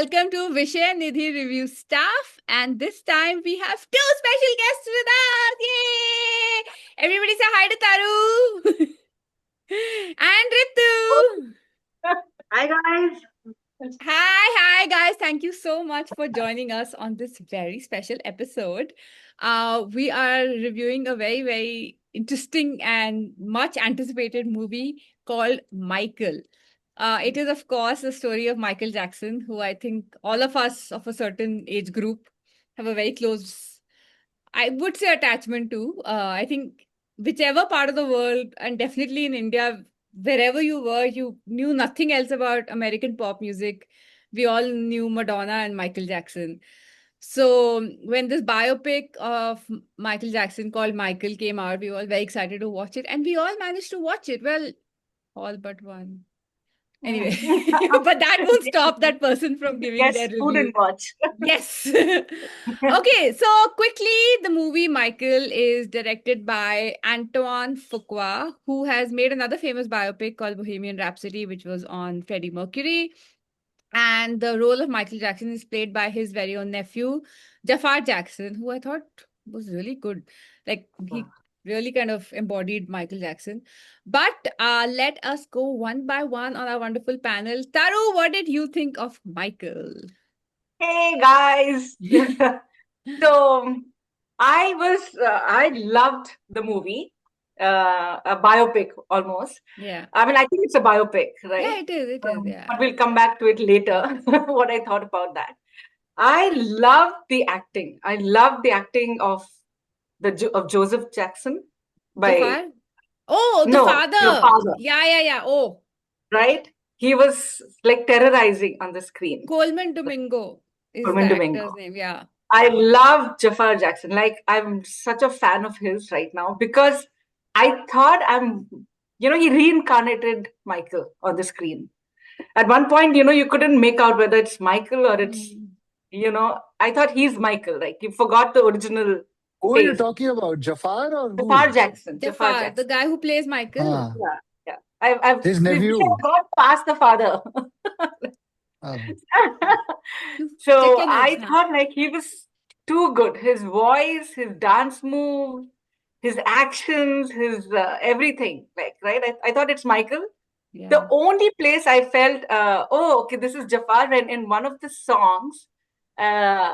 welcome to Vishay and Nidhi review staff. And this time we have two special guests with us. Yay! Everybody say hi to Taru and Ritu. Hi guys. Hi, guys. Thank you so much for joining us on this very special episode. We are reviewing a very, very interesting and much anticipated movie called Michael. It is, of course, the story of Michael Jackson, who I think all of us of a certain age group have a very close, I would say, attachment to. I think whichever part of the world, and definitely in India, wherever you were, you knew nothing else about American pop music. We all knew Madonna and Michael Jackson. So when this biopic of Michael Jackson called Michael came out, we were all very excited to watch it, and we all managed to watch it. Well, all but one. Anyway, but that won't stop that person from giving their Yes, food review. and watch. Yes. Okay, so quickly, the movie Michael is directed by Antoine Fuqua, who has made another famous biopic called Bohemian Rhapsody, which was on Freddie Mercury. And the role of Michael Jackson is played by his very own nephew, Jafar Jackson, who I thought was really good. Like, he really kind of embodied Michael Jackson. But let us go one by one on our wonderful panel. Taru, what did you think of Michael? Hey guys. So I loved the movie, a biopic almost. Yeah. I mean, I think it's a biopic, Yeah, right? it is. It is. Yeah. But we'll come back to it later. What I thought about that. I love the acting. I love the acting of of Joseph Jackson by Jafar? Oh, the the father. father, Yeah. Oh, right? He was like terrorizing on the screen. Coleman Domingo is the Roman actor's Domingo. name. Yeah. I love Jafar Jackson. Like, I'm such a fan of his right now because I thought he reincarnated Michael on the screen. At one point, you couldn't make out whether it's Michael or I thought he's Michael. Like, you forgot the original Who are you face. talking about? Jafar or Jafar who? Jackson. Jafar Jafar, the Jackson. guy who plays Michael. Ah, Yeah, yeah. I've his we nephew. have got past the father. Oh, Check So your notes, I huh? thought like he was too good. His voice, his dance move, his actions, his everything. Like, right? I thought it's Michael. The Yeah. only place I felt, oh, okay, this is Jafar. When in one of the songs, uh,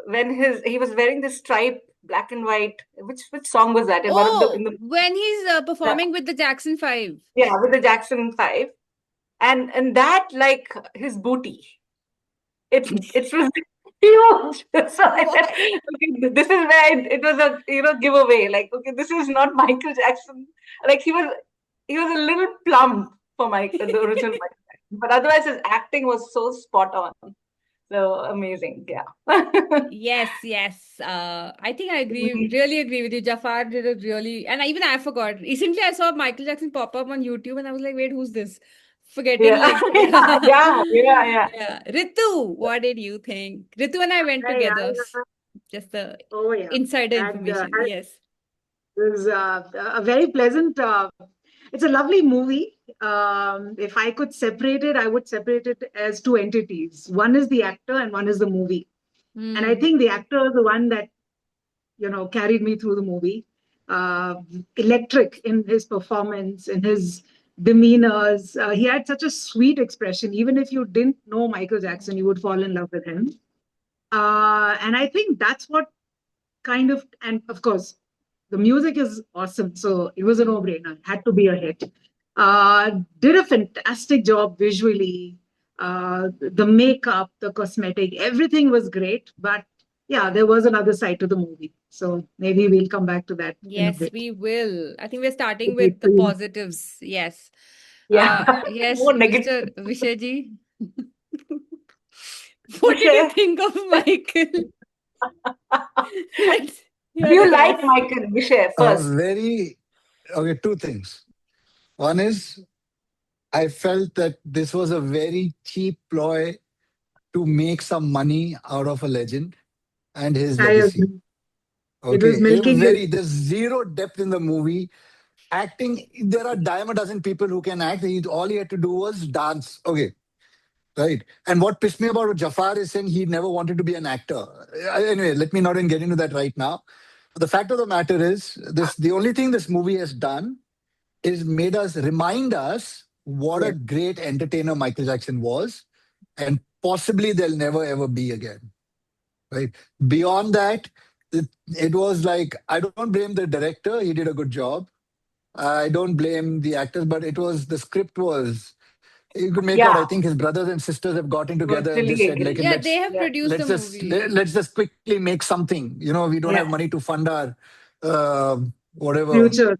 when he was wearing this stripe, black and white. Which song was that? In one of the Oh, when he's performing with the Jackson 5. yeah, with the Jackson 5, and that, like, his booty. It was huge. So I said, What? okay, this is where it was a giveaway. Like, okay, this is not Michael Jackson. Like, he was a little plump for the original Michael Jackson, but otherwise his acting was so spot on. So amazing, yeah. Yes. I think I agree, really agree with you. Jafar did it really, and even I forgot. Recently, I saw Michael Jackson pop up on YouTube, and I was like, "Wait, who's this?" Forgetting, Yeah, like, yeah. yeah. Ritu, what did you think? Ritu and I went I, together. I, Just the oh yeah, insider and information. Yes. it was a very pleasant. It's a lovely movie. If I could separate it, I would separate it as two entities. One is the actor, and one is the movie. And I Hmm. think the actor is the one that carried me through the movie. Electric in his performance, in his demeanors. He had such a sweet expression. Even if you didn't know Michael Jackson, you would fall in love with him. And I think that's what and of course, the music is awesome. So it was a no-brainer. Had to be a hit. Did a fantastic job visually. The makeup, the cosmetic, everything was great. But yeah, there was another side to the movie. So maybe we'll come back to that in a Yes, bit. we will. I think we're starting Wait with for the you. positives. Yes. Yeah, Yes, more negative. Mr. Vishayji. What did you Share. think of Michael? Let's Do hear you it like off. Michael? We share first. very okay. Two things. One is I felt that this was a very cheap ploy to make some money out of a legend and his I legacy. agree. It was Okay, milking it. there's zero depth in the movie. Acting, there are dime a dozen people who can act. All he had to do was dance. Okay, Right. And what pissed me about Jafar is saying he never wanted to be an actor. Anyway, let me not even get into that right now. The fact of the matter is, the only thing this movie has done is made us remind us what a Yes. great entertainer Michael Jackson was, and possibly they'll never ever be again. Right. Beyond that, it was like, I don't blame the director, he did a good job. I don't blame the actors, but the script was, you could make out, I Yeah, think his brothers and sisters have gotten together and they totally said, like, agree. Yeah, they have Yeah, produced the movie. let's just quickly make something. We don't yeah, have money to fund our whatever Future.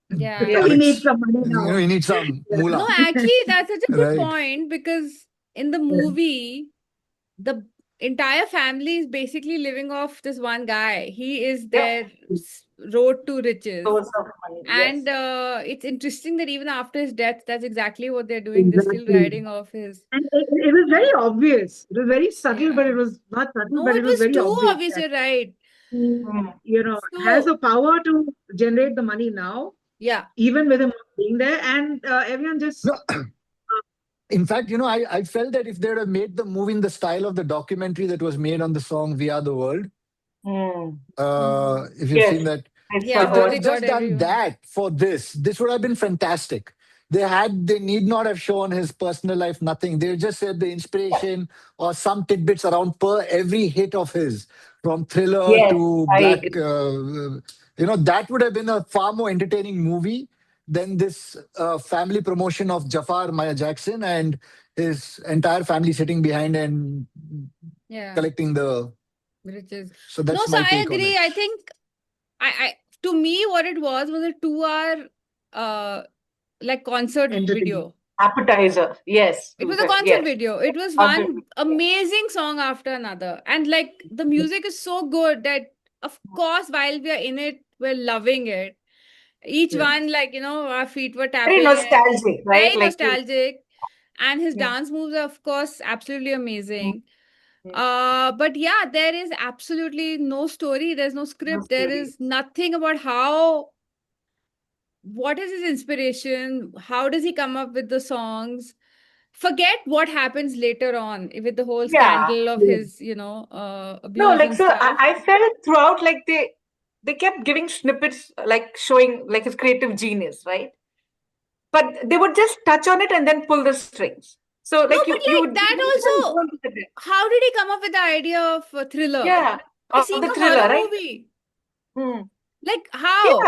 Yeah. yeah. We need depics. some money now. We need some No, moolah, actually, that's such a good right? point because in the Yeah. movie, the entire family is basically living off this one guy. He is Yep. their road to riches. Source of money. Yes. And it's interesting that even after his death, that's exactly what they're doing. They're still Exactly. riding off his. And it was very obvious. It was very subtle, but Yeah. it was not subtle, No, but it it was was very too obvious obvious. that You're right. he, Mm. has the So, power to generate the money now, yeah. even with him not being there. And everyone just, No, in fact, I felt that if they would have made the movie in the style of the documentary that was made on the song "We Are the World," Mm. Mhm. if you've Yes, seen that, I Yeah, if they how had heard. they have got just done everyone. that for this would have been fantastic. They need not have shown his personal life, nothing. They just said the inspiration or some tidbits around per every hit of his, from Thriller Yes, to I Black. agree. That would have been a far more entertaining movie than this family promotion of Jafar Maya Jackson and his entire family sitting behind and Yeah. collecting the. Riches. So No, that's so my I take on agree. it. I think I to me what it was a 2 hour like concert entertainment. video. Appetizer. Yes. It was a concert Yes. video. It was Concert. one amazing song after another. And like the music is so good that of course while we are in it, we're loving it. Each Yeah. one, like, our feet were Very tapping and nostalgic, right? very Like you. nostalgic. And his Yeah. dance moves are, of course, absolutely amazing. Mm. But yeah, there is absolutely no story. There's no No script. There story. is nothing about what is his inspiration? How does he come up with the songs? Forget what happens later on with the whole Yeah. scandal of Yeah. his, No, abuse like and so stuff. I felt throughout like they kept giving snippets like showing like his creative genius, right? But they would just touch on it and then pull the strings. So No, like but you like would that even also, go into the depth. how did he come up with the idea of a thriller? Yeah, By of seeing the a thriller, horror right? movie. Hmm. Like Yeah, how?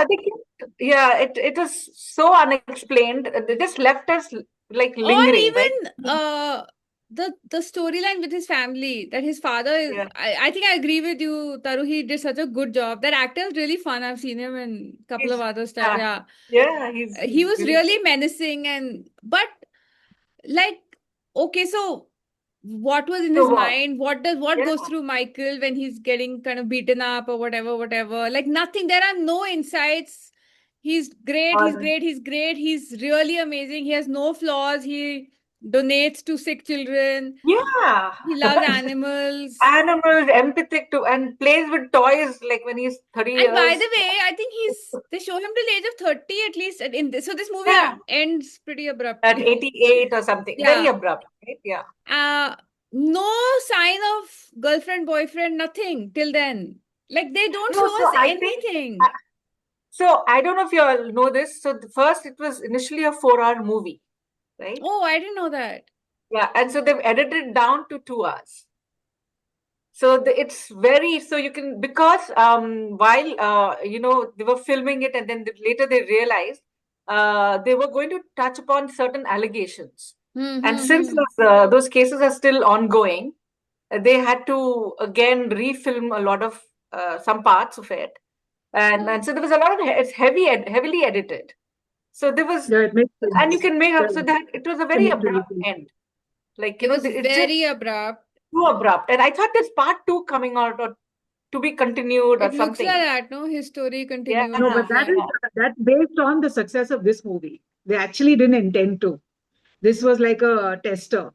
yeah, it was so unexplained. They just left us like Or lingering, right? even the storyline with his family that his father is Yeah, I think I agree with you, Taru. He did such a good job. That actor is really fun. I've seen him in a couple of he's other stuff. yeah, Yeah. yeah, He he's was really really menacing and but like okay, so what was in his so what? mind? What Yeah, goes through Michael when he's getting kind of beaten up or whatever? Like nothing. There are no insights. He's great, he's or great, he's great, he's really amazing. He has no flaws. He donates to sick children. yeah, He loves animals. animals, empathic to, and plays with toys like when he's 30 And by the years. way, I think they show him till the age of 30 at least in this. So this movie Yeah, ends pretty at abruptly. 88 or something. Very Yeah. abrupt, right? Yeah. Uh, no sign of girlfriend, boyfriend, nothing till then. Like they don't No, show so us I think. anything. So I don't know if you all know this. So the first, it was initially a 4 hour movie, right? Oh, I didn't know that. Yeah, and so they've edited it down to 2 hours. So it's very so you can because while they were filming it and then later they realized they were going to touch upon certain allegations, and since Hmm. those cases are still ongoing, they had to again refilm a lot of some parts of it, and so there was a lot of it's heavily edited. So there was, Yeah, it makes and you sense. can make Yeah, up so that it was a they very need to abrupt redo. end. Like It was it's just very abrupt. too abrupt. And I thought there's part two coming out or to be continued or It looks like something. that, no? His story Yeah, continuing, No, but looks that like. is that's based on the success of this movie. They actually didn't intend to. This was like a tester,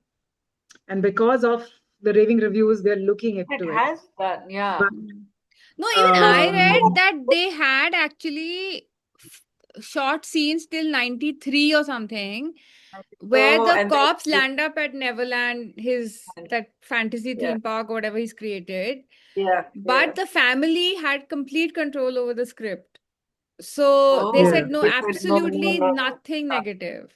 and because of the raving reviews, they're looking it into it. has done. Yeah. But Mm. No, even I um, read that they had actually short scenes till 93 or something. where the and cops then, land up at Neverland, that fantasy yeah, theme park or whatever he's created. yeah, But the family had complete control over the script. So they Yeah. said no, They said no, no, absolutely no, nothing no. negative.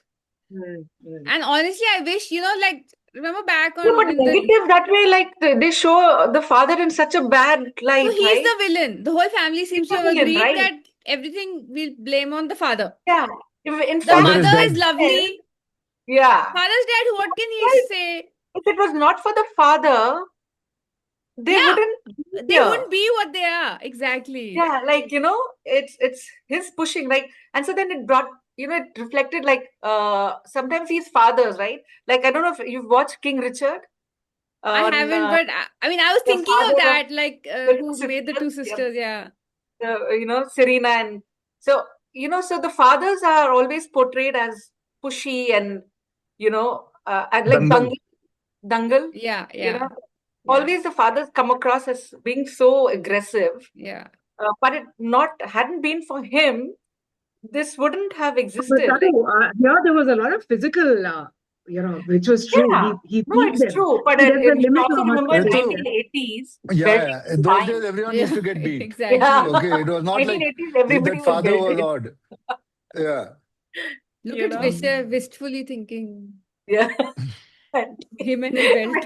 Mm, mm. And honestly, I wish, like, remember back No, on but in the. negative that way, like they show the father in such a bad So light, he's right? the villain. The whole family He's seems to the have villain, agreed right? that everything we'll blame on the father. Yeah. In The fact, Father is mother is dead. lovely. yeah. Father's dead. What can he Right. say? If it was not for the father, they Yeah, wouldn't be they here. wouldn't be what they are. Exactly. Yeah, like it's his pushing, like, and so then it brought, it reflected like sometimes these fathers, right? Like I don't know if you've watched King Richard I on haven't, but I mean, I was the thinking of father of that, like the two who made the sisters, two sisters. Yeah, Serena, and so so the fathers are always portrayed as pushy and like Dangal. dangal, yeah, you know, yeah, yeah, always the fathers come across as being so aggressive. yeah. But it not hadn't been for him, this wouldn't have But existed. Like, Taru, here there was a lot of physical, which was true. yeah, He no, beat it's them. true. But See, there's a you should limit to also how much remember they take Ritu. them. 1980s, Yeah, where yeah. he In was those fine. days, everyone Yeah, used to get beat. Yeah, exactly. Okay, it was not like 1980s, everybody that was father was belted. odd. Yeah. Look You at know, Vishay wistfully thinking yeah. him and his belt.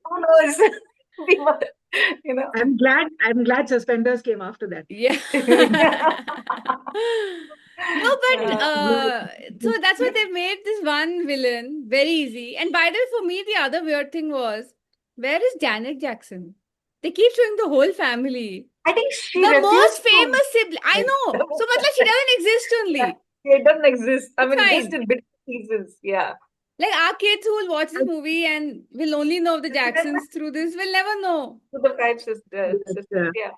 Who knows? We were, you know. I'm glad suspenders came after that. Yeah. No, but Uh, so that's why they made this one villain very easy. And by the way, for me, the other weird thing was, where is Janet Jackson? They keep showing the whole family. I think she The most refused to. famous sibling. I know. So, matlab, she doesn't exist Yeah, only. it doesn't exist. I It's mean, just fine. in bits and pieces. Yeah. Like our kids who will watch this movie and will only know the Jacksons through this will never know. To the five sisters. But, Yeah.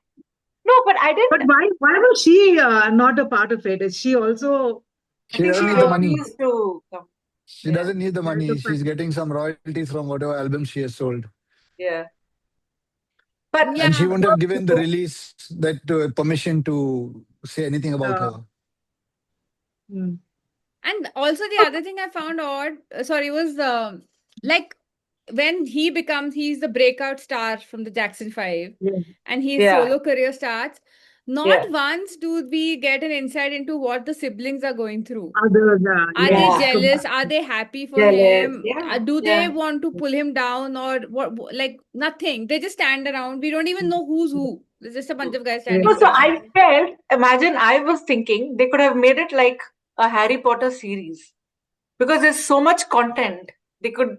No, but I but didn't. why was she not a part of it? Is she also I She think doesn't she need the uh, money. refused to come. She Yeah. doesn't need the as a money. She's getting some royalties from whatever album she has sold. Yeah. But And she Yeah. wouldn't have given the release that permission to say anything about uh, her. hmm. And also the other thing I found odd, sorry, was like when he's the breakout star from the Jackson 5 Yeah. and his yeah, solo career starts, not yeah, once do we get an insight into what the siblings are going through. Others, Are they yes, yeah. jealous? Are they happy for Jealous. him? Yeah, Do they yeah. want to pull him down or what? Like nothing. They just stand around. We don't even know who's who. There's just a bunch of guys yes, standing No, so around. I felt, imagine I was thinking they could have made it like a Harry Potter series because there's so much content. They could,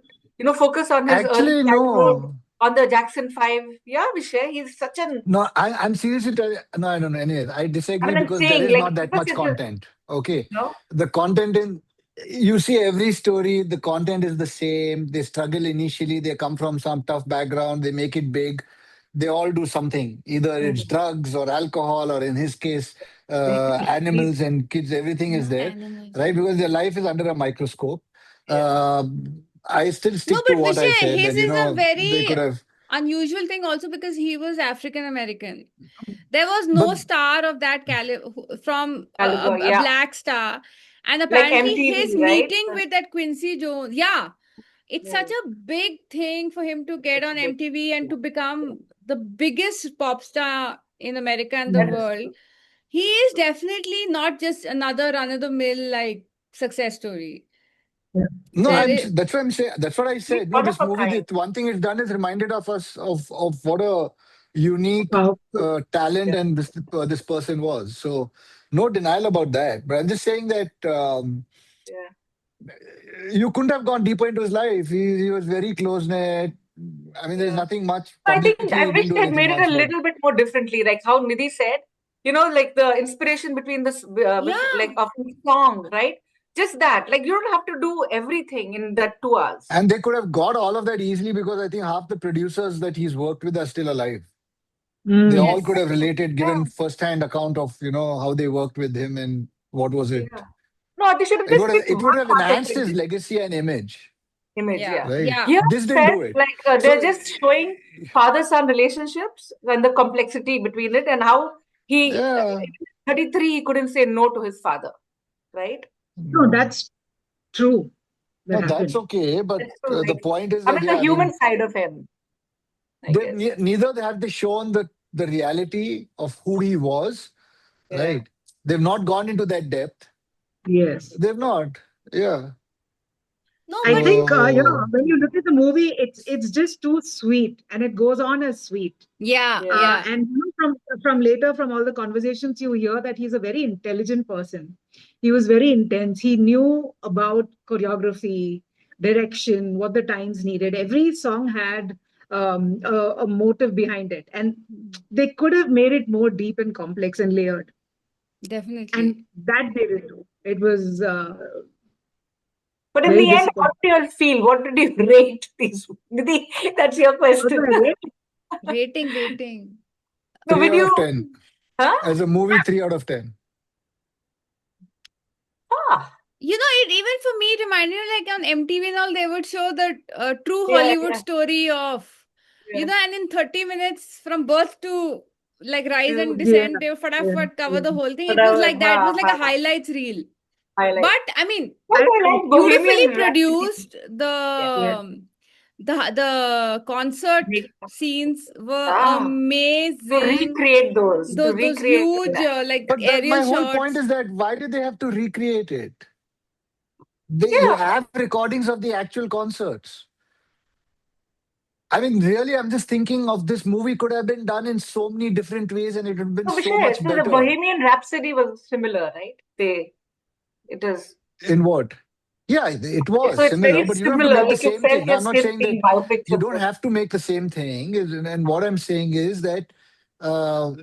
focus on his early Actually, childhood, no. on the Jackson 5. Yeah, Vishay, he's such an, No, I'm seriously telling. No, I don't know. Anyways, I I disagree mean, I'm because there saying, is like, not that because much it's a, content. Okay, you know, the content in you see every story. The content is the same. They struggle initially. They come from some tough background. They make it big. They all do something. Either it's mm, drugs or alcohol, or in his case, animals and kids. Everything is No there, animals. right? Because their life is under a microscope. yeah. I still No, stick to but what I Vishay, said his that is a they very could have, unusual thing also because he was African American. There was but no star of that caliber from Caliber, a yeah. black star. And Like apparently his MTV, right? meeting with that Quincy Jones, yeah, it's such Mm, a big thing for him to get it's on big. MTV and Yeah. to become the biggest pop star in America and the yes, That is world. true. He is definitely not just another run of the mill like success story. yeah. no, There Yes. is, that's what I'm saying. That's what I He's said. No, one of this a movie, kind. the one thing it's done is reminded of us of what a unique Powerful. talent Yeah, and this person was. So no denial about that. But I'm just saying that yeah. you couldn't have gone deeper into his life. He was very close knit. I mean, there's Yeah. nothing much I think publicly. I He wish didn't do they'd anything made it a much, but little bit more differently, like how Nidhi said, like the inspiration between this, yeah. like of the song, right? Just that, like you don't have to do everything in that 2 hours. and they could have got all of that easily because I think half the producers that he's worked with are still alive. They Mm. all Yes. could have related, Yeah, given first-hand account of how they worked with him and what was it. yeah. No, they should have just picked It one would have content enhanced his legacy and image, image. Yeah. Yeah, right? Yeah. here This it didn't felt do it. like So they're just showing father-son relationships and the complexity between it, and how he, yeah, 33, he couldn't say no to his father, right? No, that's true. No, that that's happened. okay. But That's true. the Like, point is I that, mean, yeah, the I human mean, side of him, I guess. neither have they shown the reality of who he was, Yeah. right? They've not gone into that depth. Yes. They've not. Yeah. No, I but think So when you look at the movie, it's just too sweet, and it goes on as sweet. yeah, Yeah. yeah, And from later, from all the conversations, you hear that he's a very intelligent person. He was very intense. He knew about choreography, direction, what the times needed. Every song had a motive behind it, and they could have made it more deep and complex and layered. definitely. And that they didn't do. It was But in very the end, what disappointing. do you all feel? What did you rate these? Nidhi, that's your What do question. I rate? Rating. No, three when out you, of 10. huh? As a movie, 3 out of 10. Ah, It even for me it reminded me like on MTV and all they would show the true yeah, Hollywood yeah, story of yeah. and in 30 minutes from birth to like rise and Yeah, descent they would yeah, fatafat cover yeah. the whole thing. But It was like that. It was like a ha, highlights reel. highlight. But I mean, But That's I right. like beautifully Bohemian Rhapsody. produced. Yeah. Yeah. The concert Make- scenes were Ah, to amazing. recreate those, to Those recreate huge that. like But that aerial my whole point shots. is that why did they have to recreate it? You Yeah. have recordings of the actual concerts. I mean, really, I'm just thinking of this movie could have been done in so many different ways and it would have been So so Vishay, much so the better. Bohemian Rhapsody was similar, right? It is. In what? Yeah, it was So it's similar, very but you don't have to similar. make the Like you same felt thing. No, I'm his not his saying that being biopics you of don't them. have to make the same thing. And what I'm saying is that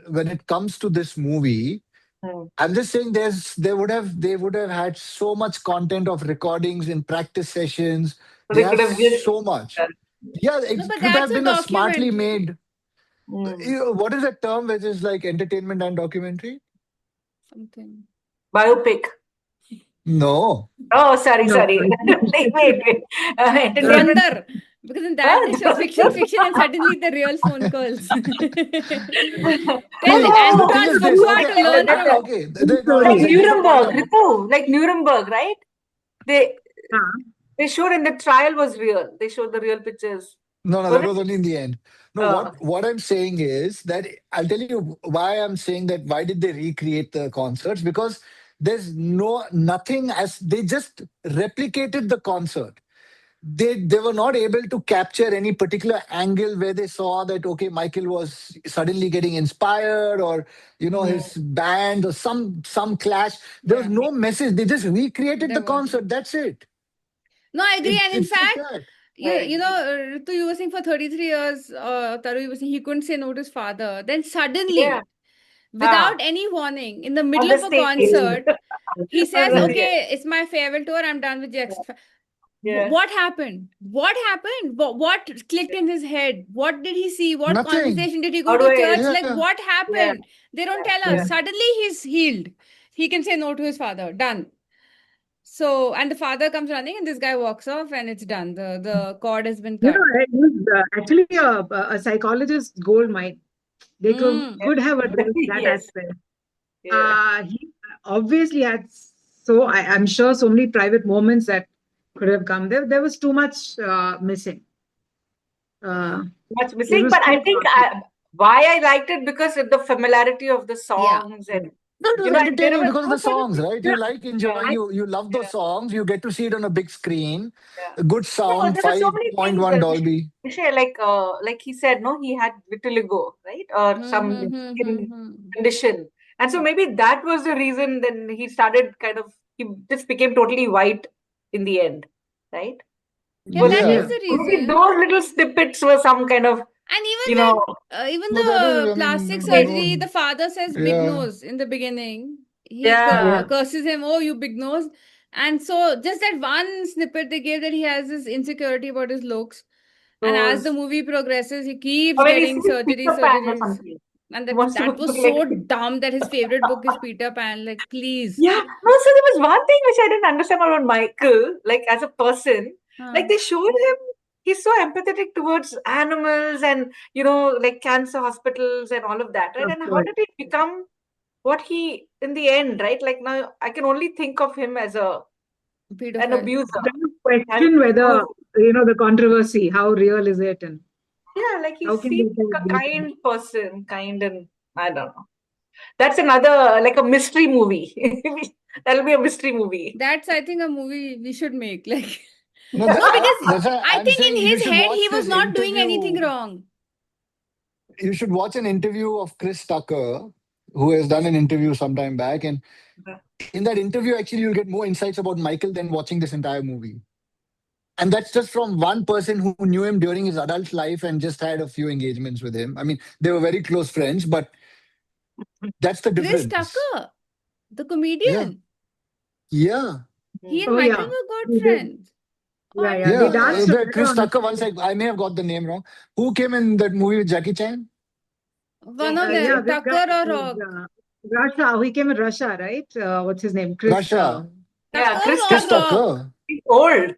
when it comes to this movie, Hmm. I'm just saying they would have had so much content of recordings in practice sessions. So They they could have have just. so much. Yeah, No, it but could that's have a been a smartly documentary. made. Hmm. What is that term which is like entertainment and documentary? Something. Biopic. No. Oh, sorry, No, sorry. Wait. Uh, Entertainment. Dhurandhar. Because in that they show fiction, Huh? fiction, and suddenly the real phone calls. Tell See, and the what thing to is what, this. what Okay, to learn That's from. okay. true No, no, like see, story. here's the point. Nuremberg, Ritu, like Nuremberg, right? They Huh? they showed in the trial was real. They showed the real pictures. No, Was that it? was only in the end. No, what Okay. what I'm saying is that I'll tell you why I'm saying that. Why did they recreate the concerts? Because there's nothing as they just replicated the concert. They were not able to capture any particular angle where they saw that okay, Michael was suddenly getting inspired, or Hmm. his band, or some clash. There was Yeah, no message. They just recreated there the wasn't. concert. That's it. No, I agree. And in It's like fact, that. you I you know, agree. Ritu, you were saying for 33 years, Taru, you were saying he couldn't say no to his father. Then Yeah. suddenly, without Ah, any warning, in the on middle the of a stage. concert, he says, On Yes. the, okay, it's my farewell tour. I'm done with the yeah. Yeah. What happened? What happened? What clicked in his head? What did he see? What Nothing. conversation did he How go do to I? church? Like, Yeah. what Yeah. happened? They don't tell Yeah. us. Suddenly, he's healed. He can say no to his father. Done. So, and the father comes running, and this guy walks off, and it's done. The cord has been cut. It was actually a psychologist's gold mine. They could, Mm. could have Yeah. addressed that Yes. aspect. Yeah. He obviously had I'm sure so many private moments that could have come. There was too much missing. Uh, Much it missing, was but I too think fast. why I liked it because of the familiarity of the Yeah. songs and No, it was and there entertaining was because of no the sort of songs, right? Yeah, You like yeah, enjoying, I, you love those yeah, songs, you get to see it on a big screen, yeah. a good No, sound, there were so many things. 5.1 Dolby. Vishay, like he said, no, he had vitiligo, right, or Hmm, some hmm, hmm, skin hmm, hmm. condition, and so maybe that was the reason. Then he started kind of he just became totally white in the end, right? Yeah, Was that Yeah. is yeah. the maybe reason. those little snippets were some kind of And you know even No, that is, the I plastic mean, like surgery, the father says big yeah. nose in the beginning. He yeah, Yeah. curses him, oh, you big nose. And so just that one snippet they gave that he has this insecurity about his looks. And as the those. movie progresses, he keeps Or when he getting sees Peter Pan or surgeries. something, And he wants to that look was like so dumb that his favorite book is Peter Pan. Like, please. yeah. No, so there was one thing which I didn't understand about Michael, like as a person, Huh. like they showed him he's so empathetic towards animals and like cancer hospitals and all of that, right? Of And how course. did it become what he in the end, right? Like now I can only think of him as a an Pedophile. abuser. Then you And question whether, the controversy, how real is it, and yeah, like he how can seems they tell like a these things? kind person, kind and I don't know. That's another like a mystery movie. That'll be a mystery movie. That's, I think, a movie we should make. Like, No, no, because that's why I I'm think in saying you his should head watch he was this not doing anything interview. wrong. You should watch an interview of Chris Tucker, who has done an interview sometime back. And in that interview, actually, you'll get more insights about Michael than watching this entire movie. And that's just from one person who knew him during his adult life and just had a few engagements with him. I mean, they were very close friends, but that's the Chris difference. Tucker, the Yeah. comedian, Yeah. he and Oh Michael yeah, were good we did. friends. Oh, I Yeah, yeah. didn't They know Yeah. danced that. The together Chris on the Tucker, once stage. I may have got the name wrong. Who came in that movie with Jackie Chan? One of Yeah, them, this guy Tucker or was Rock. Russia. He came in Russia, right? What's his name? Chris. Russia. Yeah, Tucker Chris or Chris Tucker. Rock. Tucker. He's old.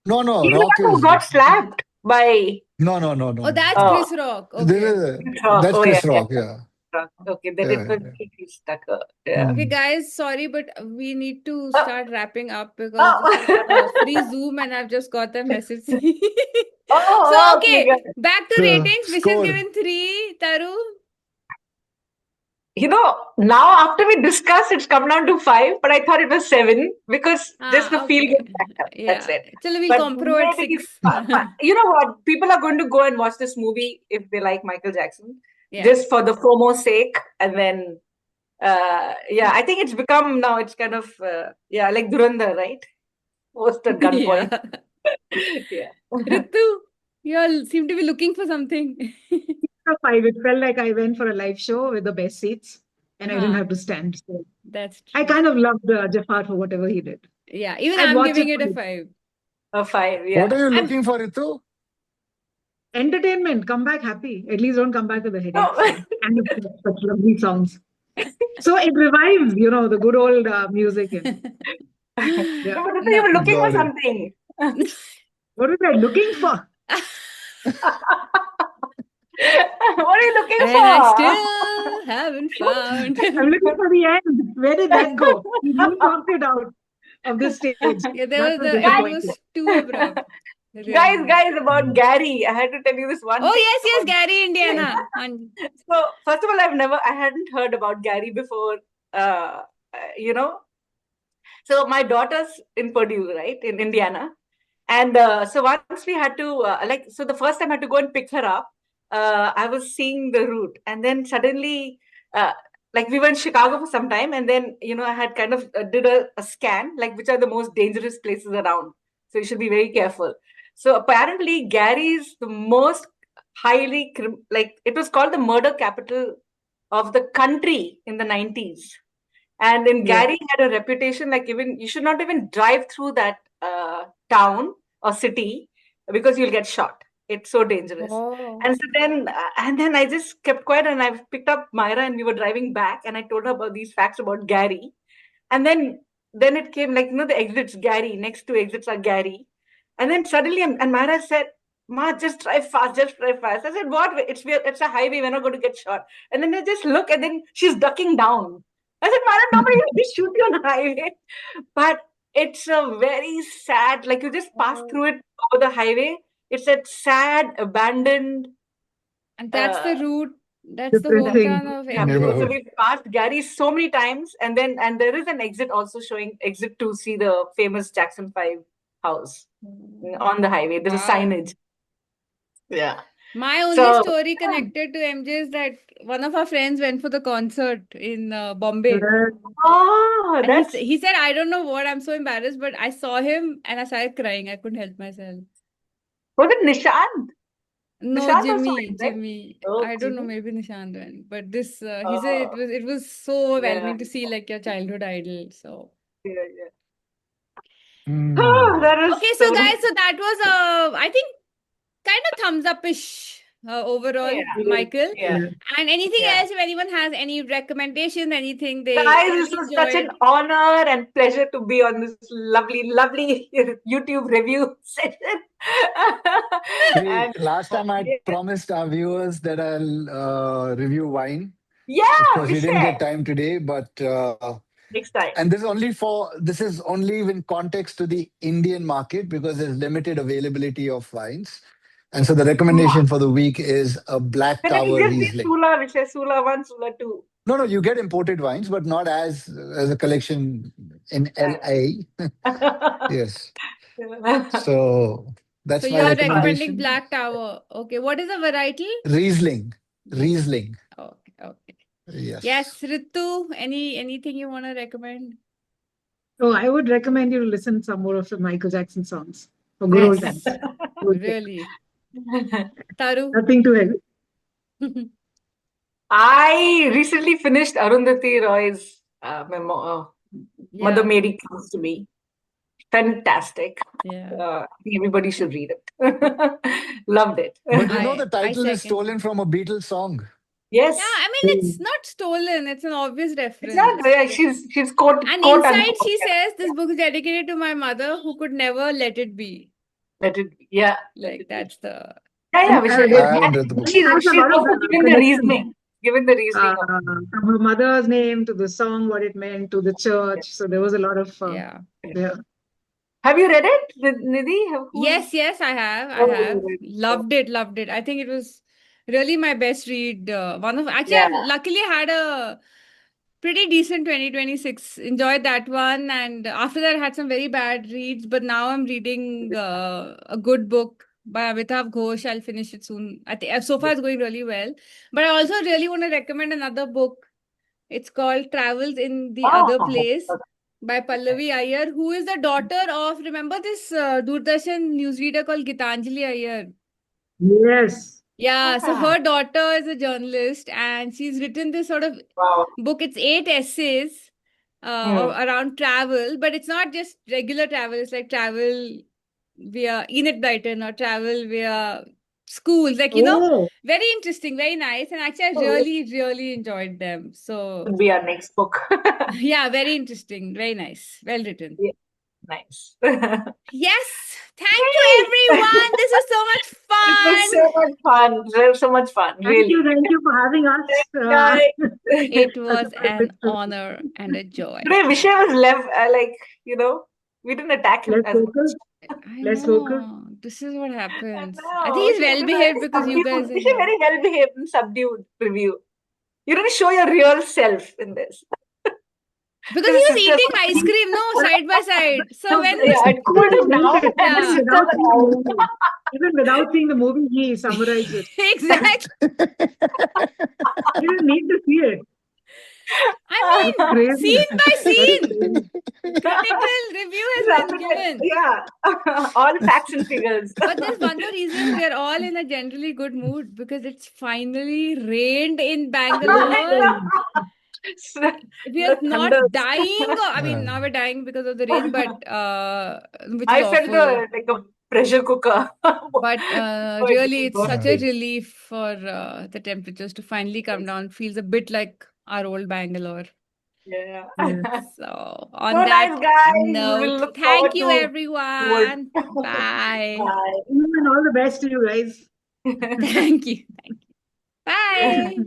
No, no. He's the Rock one who is. got slapped by. No, no, no, Oh, no, no. that's Oh, Chris Rock. This Okay. is, Chris Rock. that's Oh yeah, Chris yeah. Rock. Yeah. Rock. Okay, then it Yeah. was Yeah. Chris Tucker. Yeah. Okay, Hmm. guys, sorry, but we need to Oh, start wrapping up because this is oh. free Zoom and I've just got a message. So, Oh, okay, okay, good. back to So, ratings. Visha's score. given 3. Taru? Now after we discussed, it's come down to 5, but I thought it was 7 because just the feel Okay. good factor. That's Yeah. it. Chalo, we'll But compro at maybe, 6. you know what? People are going to go and watch this movie if they like Michael Jackson, Yeah. just for the FOMO sake. And then, yeah, I think it's become now, it's kind of, yeah, like Dhurandhar, right? Post at gunpoint. Yeah. Yeah. Ritu, you all seem to be looking for something. 5. It felt like I went for a live show with the best seats, and I didn't Huh, have to stand. So that's I true. kind of loved Jafar for whatever he did. Yeah, even I'd I'm watch giving it it for a it. 5. A 5, What yeah. are you I'm looking for, Ritu? Entertainment. Come back happy. At least don't come back with a headache. No. So, and of course, such lovely songs. So it revives, the good old music. And yeah, No, but I thought you no. were looking for Got it. something. what was I looking for? What are you looking And I for? still haven't found. I'm looking for the end. Where did that go? He even talked it out of the stage. Yeah, That was the end disappointing. was too abrupt. Really. Guys, about Mm. Gary, I had to tell you this one Oh, thing yes, yes, about. Gary, Yeah. Indiana. So first of all, I hadn't heard about Gary before. Uh, you know, so my daughter's in Purdue, right, in Indiana, and so once we had to so the first time I had to go and pick her up, I was seeing the route, and then suddenly, uh, like we were in Chicago for some time, and then I had kind of did a scan, like which are the most dangerous places around. So you should be very careful. So apparently, Gary is the most like it was called the murder capital of the country in the 90s. And in Yeah. Gary had a reputation like even you should not even drive through that town or city because you'll get shot. It's so dangerous. Oh. And then I just kept quiet and I picked up Myra and we were driving back and I told her about these facts about Gary. And then it came like the exits Gary, next two exits are Gary. And then suddenly and Myra said, Ma, just drive fast, just drive fast. I said, what? It's a highway, we're not going to get shot. And then I just look and then she's ducking down. I said, Myra, nobody will shoot you on the highway. But it's a very sad, like you just pass through it over the highway. It's a sad, abandoned And that's the uh, route, that's the Depressing. hometown of yeah, so MJ. Neighborhood. we've passed Gary so many times, and there is an exit also showing exit to see the famous Jackson 5 house on the highway. There's a Wow. signage. Yeah. My only So story connected to MJ is that one of our friends went for the concert in Bombay. oh, And he said, I don't know what, I'm so embarrassed, but I saw him and I started crying. I couldn't help myself. was it Nishant? No, Nishant also Jimmy, went, right? Jimmy. Oh, I don't know, Jimmy. maybe Nishant went. But this, he said Oh, it was so yeah, overwhelming to see like your childhood idol. So yeah, yeah. Oh, Mm. that is okay, so so guys, so that was I think kind of thumbs up-ish overall, yeah, Michael. yeah, And anything yeah. else, if anyone has any recommendation, anything they Guys, thoroughly this was such an enjoyed. honor and pleasure to be on this lovely, lovely YouTube review session. Hey, And last time I yeah, promised our viewers that I'll review wine. Of yeah, course, we didn't Vishay. get time today, but Next time. And this is only in context to the Indian market because there's limited availability of wines. And so the Sula. recommendation for the week is a Black Then it Tower just be Riesling. Sula, which is Sula 1, Sula 2. No, no, you get imported wines, but not as a collection in LA. Yes. So So that's my you're That's fun. recommending recommendation. Black Tower. Okay. What is the variety? Riesling. Riesling. Riesling. Okay. Okay. Yes. Yes, Ritu, anything you want to recommend? So I would recommend you to listen some more of the Michael Jackson songs for good old Yes, times. Good day. really. Taru? Nothing too heavy. I recently finished Arundhati Roy's memoir, Mother Yeah, Mary Comes to Me. Fantastic. yeah. I think everybody should read it. Loved it. But you know, the I title is second. stolen from a Beatles song. Yeah, Yes. I mean it's not stolen. It's an obvious It's not reference. there. She's quote And quote inside unquote. she says this book is dedicated to my mother who could never let it be. Let it be. Yeah. Let Like it be. that's the Yeah, yeah, And Vishay. I it haven't read the book. has a She's lot of also given the connections. reasoning. Given the reasoning of From her mother's name to the song, what it meant to the it. church. So there was a lot of yeah. yeah. Have you read it, Nidhi? Yes, I have. I Oh, have. you read it. Oh, Loved it. I think it was really my best read. One of actually yeah. I've luckily had a pretty decent 2026. Enjoyed that one, and after that I had some very bad reads, but now I'm reading a good book by Amitav Ghosh. I'll finish it soon. I think so far it's going really well. But I also really want to recommend another book. It's called Travels in the Other Oh, Place by Pallavi Iyer, who is the daughter of, remember this Doordarshan newsreader called Gitanjali Iyer? Yes. Yeah, so ah, her daughter is a journalist and she's written this sort of wow. book. It's 8 essays Hmm. around travel, but it's not just regular travel. It's like travel via Enid Blyton or travel via schools. Like, Oh, very interesting, very nice. And actually, I Oh, it really enjoyed them. So, could be our next book. yeah, very interesting, very nice, well written. Yeah, nice. Yay! Yes, thank you, everyone. This was so much It was fun. so much fun. It was so much fun, really. thank you for having us. Guys. It Such was a an privilege to honor and a joy. Today, Vishay was like, we didn't attack him less as much. vocal, I less vocal. know. This is what I happens. I know. think he's Vishay well did a behaved very because you guys subdued. are Vishay here. very well behaved and subdued review. You didn't show your real self in this. Because To he his was sisters. eating ice cream, no, side by side. So when Yeah, I cooled him down and the yeah, sisters are out. Even without seeing the movie, he summarized it. exactly. He didn't need to see it. I mean, Crazy. scene by Very scene, crazy. critical review He's has up been to it. given. Yeah. All facts and figures. But there's one more reason we are all in a generally good mood because it's finally rained in Bangalore. We are The not thunders. dying. I mean, now Uh, we're dying because of the rain, but which is I felt awful. like a pressure cooker. But Going really, it's such a uh, bursting. relief for the temperatures to finally come Yes. down. Feels a bit like our old Bangalore. Yeah. Yeah. So, So on that nice, guys. note, We'll look thank forward you, to more. everyone. Bye. Bye. And all the best to you guys. Thank you. Thank you. Bye.